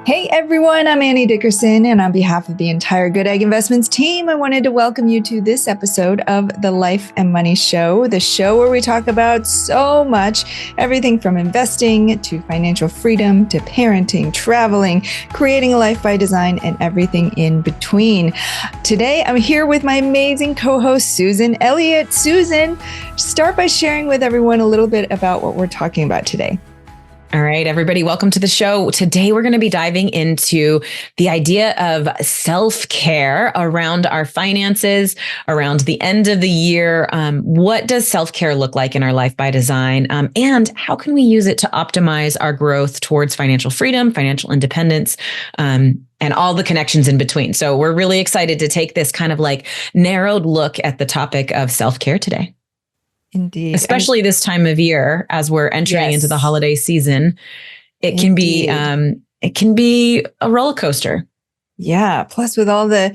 Hey everyone, I'm Annie Dickerson, and on behalf of the entire Goodegg Investments team, I wanted to welcome you to this episode of the Life and Money Show, the show where we talk about so much, everything from investing to financial freedom to parenting, traveling, creating a life by design, and everything in between. Today, I'm here with my amazing co-host, Susan Elliott. Susan, start by sharing with everyone a little bit about what we're talking about today. All right, everybody, welcome to the show. Today, we're going to be diving into the idea of self-care around our finances, around the end of the year. What does self-care look like in our life by design? And how can we use it to optimize our growth towards financial freedom, financial independence, and all the connections in between. So we're really excited to take this kind of like narrowed look at the topic of self-care today. Indeed. Especially this time of year, as we're entering into the holiday season, it can be a roller coaster. Yeah. Plus, with all the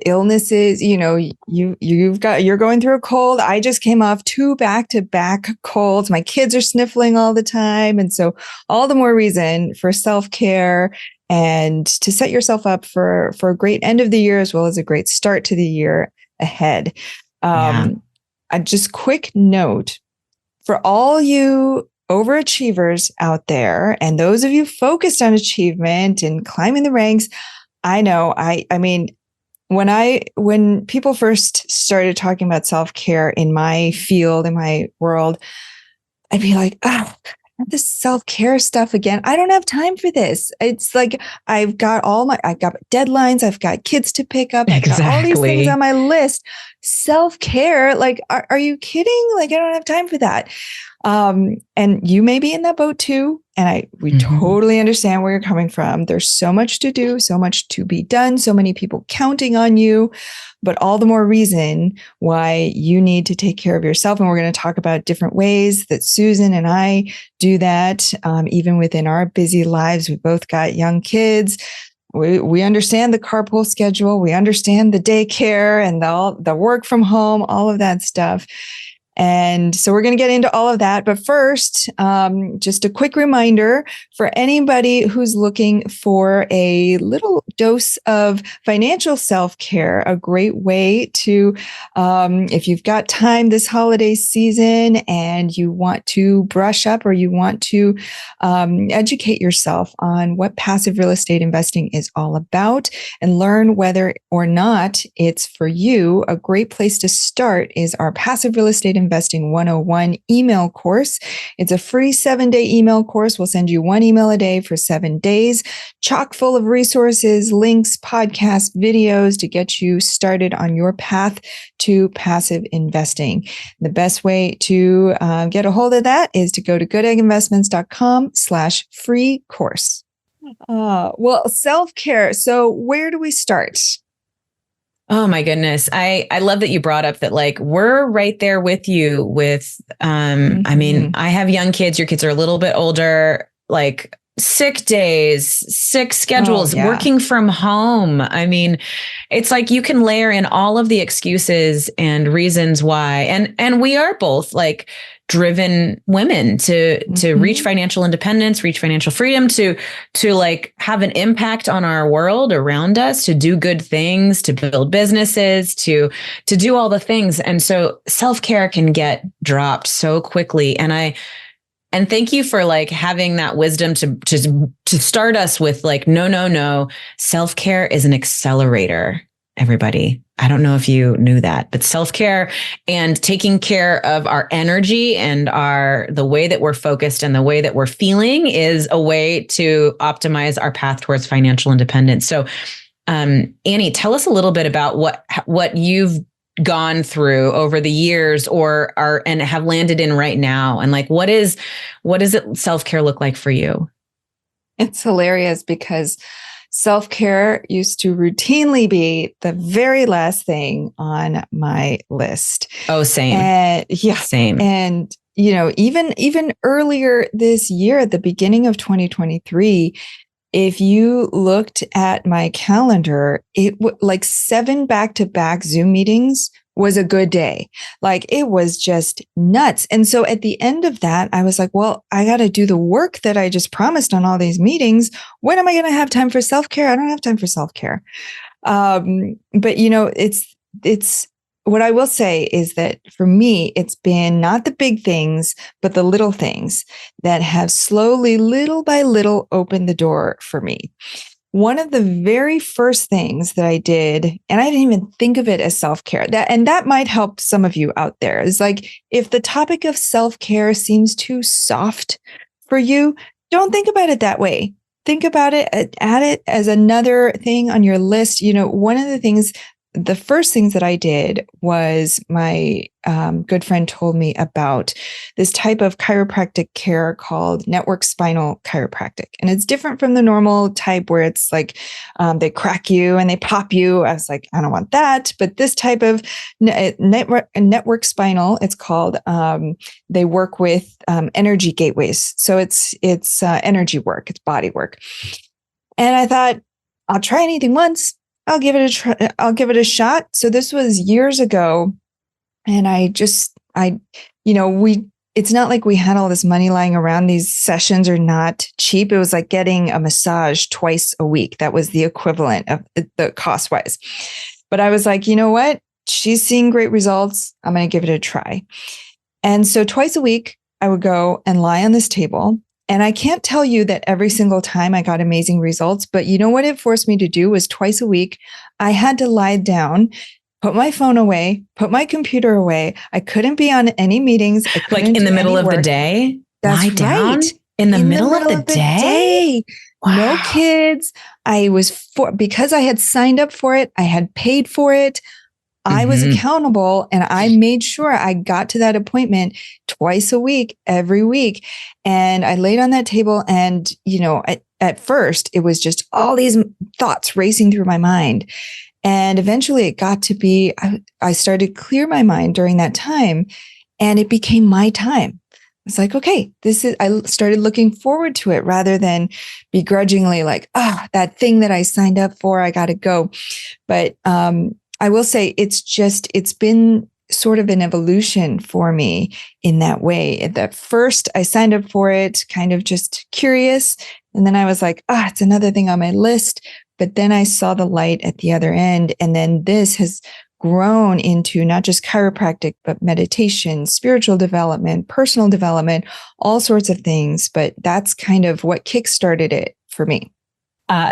illnesses, you're going through a cold. I just came off 2 back-to-back colds. My kids are sniffling all the time, and so all the more reason for self-care and to set yourself up for a great end of the year as well as a great start to the year ahead. Just quick note for all you overachievers out there and those of you focused on achievement and climbing the ranks. I know, I mean, when people first started talking about self-care in my field, in my world, I'd be like, this self-care stuff again. I don't have time for this. It's like, I've got deadlines. I've got kids to pick up. I've got all these things on my list. Self-care. Like, are you kidding? Like, I don't have time for that. And you may be in that boat too. And we totally understand where you're coming from. There's so much to do, so much to be done, so many people counting on you, but all the more reason why you need to take care of yourself. And we're going to talk about different ways that Susan and I do that. Even within our busy lives, we both got young kids. We understand the carpool schedule. We understand the daycare and the work from home, all of that stuff. And so we're going to get into all of that. But first, just a quick reminder for anybody who's looking for a little dose of financial self-care, a great way to, if you've got time this holiday season and you want to brush up or you want to educate yourself on what passive real estate investing is all about and learn whether or not it's for you, a great place to start is our Passive Real Estate Investing 101 email course. It's a free 7-day email course. We'll send you 1 email a day for 7 days, chock full of resources, links, podcasts, videos to get you started on your path to passive investing. The best way to get a hold of that is to go to goodegginvestments.com/free course. Well, self-care. So where do we start? Oh my goodness. I love that you brought up that, like, we're right there with you with, I mean, I have young kids. Your kids are a little bit older, like sick days, sick schedules, working from home. I mean, it's like you can layer in all of the excuses and reasons why. And we are both like driven women to reach financial independence, reach financial freedom, to like have an impact on our world around us, to do good things, to build businesses, to do all the things. And so self-care can get dropped so quickly. And thank you for like having that wisdom to start us with like, no. Self-care is an accelerator, everybody. I don't know if you knew that, but self-care and taking care of our energy and the way that we're focused and the way that we're feeling is a way to optimize our path towards financial independence. So, Annie, tell us a little bit about what you've gone through over the years or and have landed in right now. And like, what does it self-care look like for you? It's hilarious because self-care used to routinely be the very last thing on my list. Oh, same. Same. And, even earlier this year, at the beginning of 2023, if you looked at my calendar, it like 7 back-to-back Zoom meetings was a good day. Like it was just nuts. And so at the end of that, I was like, well, I got to do the work that I just promised on all these meetings. When am I going to have time for self-care? I don't have time for self-care. But it's what I will say is that for me, it's been not the big things, but the little things that have slowly, little by little, opened the door for me. One of the very first things that I did, and I didn't even think of it as self-care, that might help some of you out there, is like, if the topic of self-care seems too soft for you, don't think about it that way. Think about it, add it as another thing on your list. One of the first things that I did was my good friend told me about this type of chiropractic care called network spinal chiropractic. And it's different from the normal type where it's like they crack you and they pop you. I was like, I don't want that. But this type of network spinal, it's called, they work with energy gateways. So it's energy work, it's body work. And I thought, I'll try anything once. I'll give it a shot. So this was years ago. And it's not like we had all this money lying around. These sessions are not cheap. It was like getting a massage twice a week. That was the equivalent of the cost wise. But I was like, you know what? She's seeing great results. I'm going to give it a try. And so twice a week, I would go and lie on this table. And I can't tell you that every single time I got amazing results, but you know what it forced me to do was twice a week, I had to lie down, put my phone away, put my computer away. I couldn't be on any meetings. Like in the middle of the day? That's lie down right. In the middle of the day? Wow. No kids. Because I had signed up for it, I had paid for it. I was accountable and I made sure I got to that appointment twice a week, every week. And I laid on that table and, at first it was just all these thoughts racing through my mind. And eventually it got to be, I started to clear my mind during that time and it became my time. It's like, okay, I started looking forward to it rather than begrudgingly like, that thing that I signed up for, I got to go. But, I will say it's been sort of an evolution for me in that way. At first, I signed up for it kind of just curious. And then I was like, it's another thing on my list. But then I saw the light at the other end. And then this has grown into not just chiropractic, but meditation, spiritual development, personal development, all sorts of things. But that's kind of what kickstarted it for me.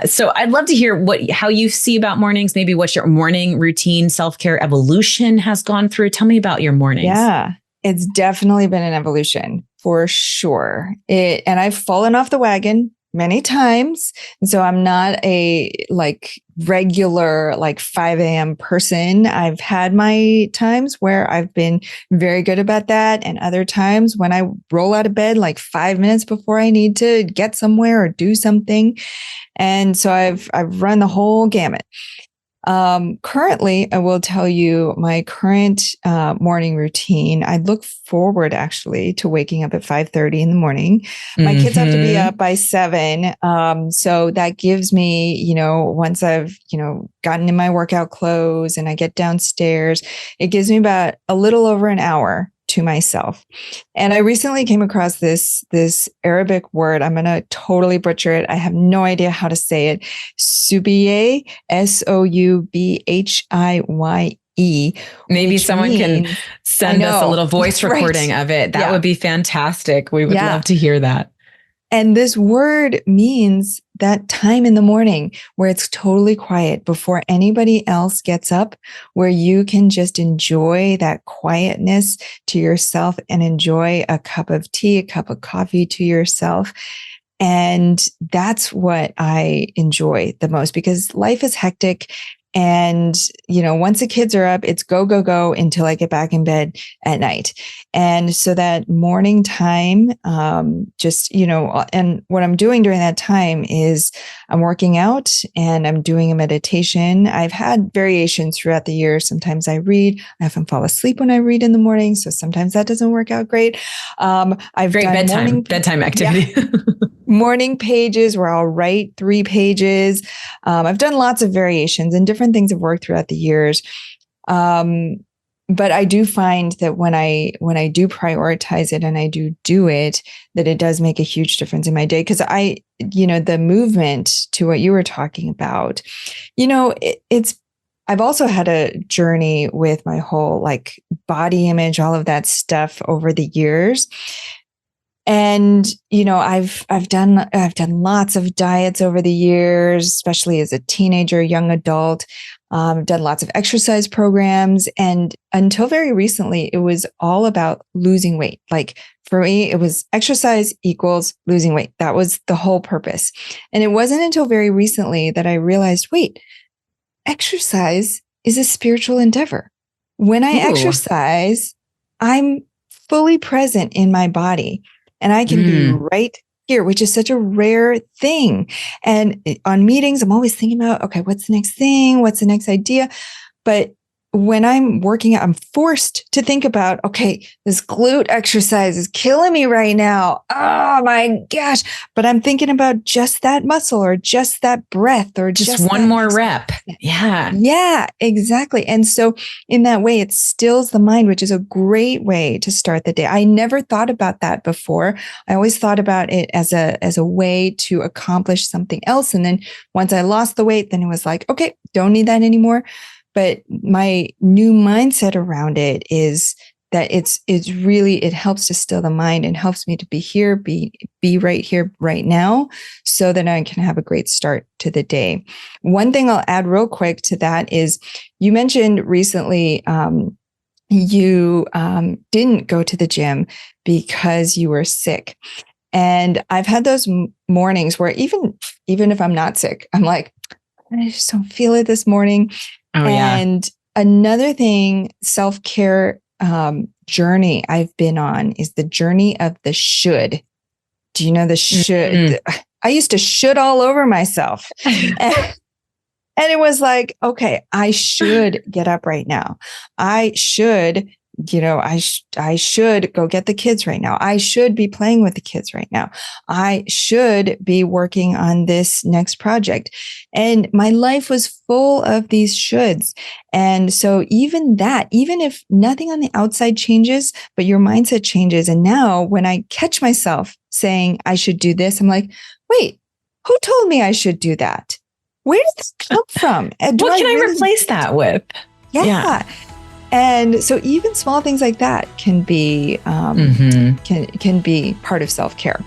So I'd love to hear how you see about mornings, maybe what your morning routine, self-care evolution has gone through. Tell me about your mornings. Yeah, it's definitely been an evolution for sure. And I've fallen off the wagon many times. And so I'm not a regular 5 a.m. person. I've had my times where I've been very good about that. And other times when I roll out of bed 5 minutes before I need to get somewhere or do something. And so I've run the whole gamut. Currently, I will tell you my current morning routine. I look forward actually to waking up at 5:30 in the morning. My kids have to be up by 7. So that gives me, once I've, gotten in my workout clothes and I get downstairs, it gives me about a little over an hour to myself. And I recently came across this Arabic word. I'm going to totally butcher it. I have no idea how to say it. Soubhiye, Soubhiye. Maybe someone can send us a little voice recording of it. That would be fantastic. We would love to hear that. And this word means that time in the morning where it's totally quiet before anybody else gets up, where you can just enjoy that quietness to yourself and enjoy a cup of tea, a cup of coffee to yourself. And that's what I enjoy the most because life is hectic. And, once the kids are up, it's go, go, go until I get back in bed at night. And so that morning time, and what I'm doing during that time is I'm working out and I'm doing a meditation. I've had variations throughout the year. Sometimes I read. I often fall asleep when I read in the morning. So sometimes that doesn't work out great. I've great done bedtime activity. Yeah. Morning pages where I'll write 3 pages. I've done lots of variations and different things have worked throughout the years. but I do find that when I do prioritize it and I do it, that it does make a huge difference in my day. Cause the movement to what you were talking about, I've also had a journey with my whole like body image, all of that stuff over the years. And, I've done lots of diets over the years, especially as a teenager, young adult. Done lots of exercise programs. And until very recently, it was all about losing weight. Like for me, it was exercise equals losing weight. That was the whole purpose. And it wasn't until very recently that I realized, wait, exercise is a spiritual endeavor. When I exercise, I'm fully present in my body and I can be right here, which is such a rare thing. And on meetings, I'm always thinking about, okay, what's the next thing? What's the next idea? But when I'm working out, I'm forced to think about, okay, this glute exercise is killing me right now. Oh my gosh. But I'm thinking about just that muscle or just that breath or just one more rep. Yeah. Yeah, exactly. And so in that way, it stills the mind, which is a great way to start the day. I never thought about that before. I always thought about it as a way to accomplish something else. And then once I lost the weight, then it was like, okay, don't need that anymore. But my new mindset around it is that it helps to still the mind and helps me to be right here, right now, so that I can have a great start to the day. One thing I'll add real quick to that is you mentioned recently, you didn't go to the gym because you were sick. And I've had those mornings where even if I'm not sick, I'm like, I just don't feel it this morning. Oh, and another thing, self-care journey I've been on is the journey of the should. Do you know the should? Mm-hmm. I used to should all over myself. And it was like, okay, I should get up right now. I should, I should go get the kids right now. I should be playing with the kids right now. I should be working on this next project. And my life was full of these shoulds. And so even if nothing on the outside changes, but your mindset changes. And now when I catch myself saying I should do this, I'm like, wait, who told me I should do that? Where did this come from? What can I replace that with? Yeah. And so even small things like that can be can be part of self-care.